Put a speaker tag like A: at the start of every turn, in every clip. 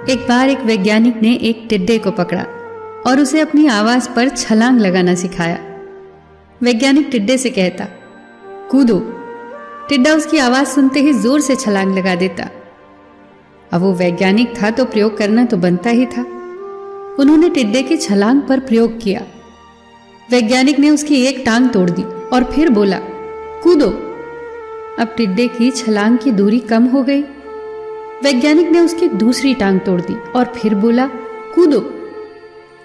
A: एक बार एक वैज्ञानिक ने एक टिड्डे को पकड़ा और उसे अपनी आवाज पर छलांग लगाना सिखाया। वैज्ञानिक टिड्डे से कहता, कूदो। टिड्डा उसकी आवाज सुनते ही जोर से छलांग लगा देता। अब वो वैज्ञानिक था तो प्रयोग करना तो बनता ही था। उन्होंने टिड्डे की छलांग पर प्रयोग किया। वैज्ञानिक ने उसकी एक टांग तोड़ दी और फिर बोला, कूदो। अब टिड्डे की छलांग की दूरी कम हो गई। वैज्ञानिक ने उसकी दूसरी टांग तोड़ दी और फिर बोला, कूदो।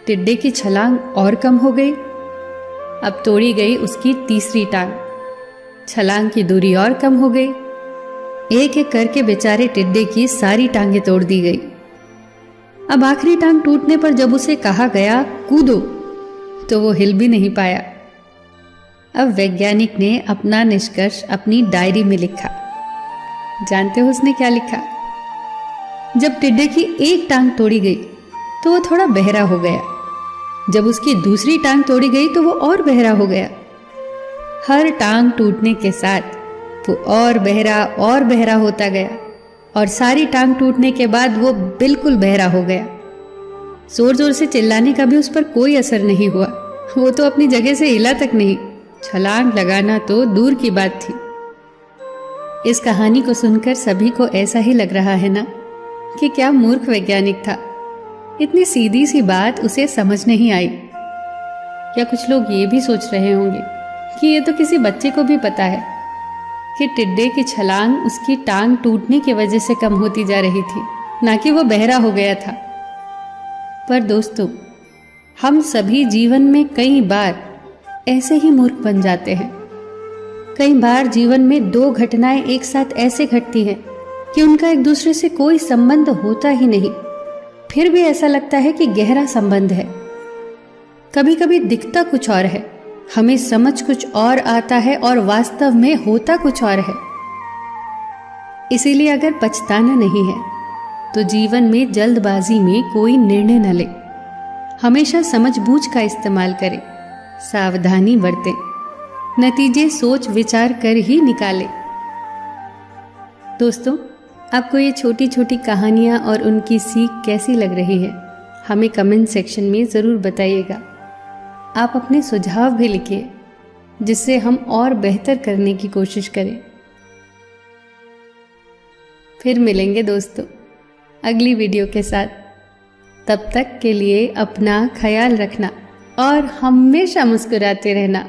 A: टिड्डे की छलांग और कम हो गई। अब तोड़ी गई उसकी तीसरी टांग। छलांग की दूरी और कम हो गई। एक एक करके बेचारे टिड्डे की सारी टांगें तोड़ दी गई। अब आखिरी टांग टूटने पर जब उसे कहा गया कूदो, तो वो हिल भी नहीं पाया। अब वैज्ञानिक ने अपना निष्कर्ष अपनी डायरी में लिखा। जानते हो उसने क्या लिखा? जब टिड्डे की एक टांग तोड़ी गई तो वो थोड़ा बहरा हो गया। जब उसकी दूसरी टांग तोड़ी गई तो वो और बहरा हो गया। हर टांग टूटने के साथ वो और बहरा होता गया और सारी टांग टूटने के बाद वो बिल्कुल बहरा हो गया। जोर जोर से चिल्लाने का भी उस पर कोई असर नहीं हुआ। वो तो अपनी जगह से हिला तक नहीं। छलांग लगाना तो दूर की बात थी। इस कहानी को सुनकर सभी को ऐसा ही लग रहा है ना कि क्या मूर्ख वैज्ञानिक था। इतनी सीधी सी बात उसे समझ नहीं आई। क्या कुछ लोग ये भी सोच रहे होंगे कि ये तो किसी बच्चे को भी पता है कि टिड्डे की छलांग उसकी टांग टूटने की वजह से कम होती जा रही थी, ना कि वो बहरा हो गया था। पर दोस्तों, हम सभी जीवन में कई बार ऐसे ही मूर्ख बन जाते हैं। कई बार जीवन में दो घटनाएं एक साथ ऐसे घटती हैं कि उनका एक दूसरे से कोई संबंध होता ही नहीं, फिर भी ऐसा लगता है कि गहरा संबंध है। कभी कभी दिखता कुछ और है, हमें समझ कुछ और आता है और वास्तव में होता कुछ और है। इसीलिए अगर पछताना नहीं है तो जीवन में जल्दबाजी में कोई निर्णय न ले। हमेशा समझबूझ का इस्तेमाल करें, सावधानी बरतें, नतीजे सोच विचार कर ही निकालें। दोस्तों, आपको ये छोटी छोटी कहानियाँ और उनकी सीख कैसी लग रही है, हमें कमेंट सेक्शन में ज़रूर बताइएगा। आप अपने सुझाव भी लिखिए जिससे हम और बेहतर करने की कोशिश करें। फिर मिलेंगे दोस्तों अगली वीडियो के साथ। तब तक के लिए अपना ख्याल रखना और हमेशा मुस्कुराते रहना।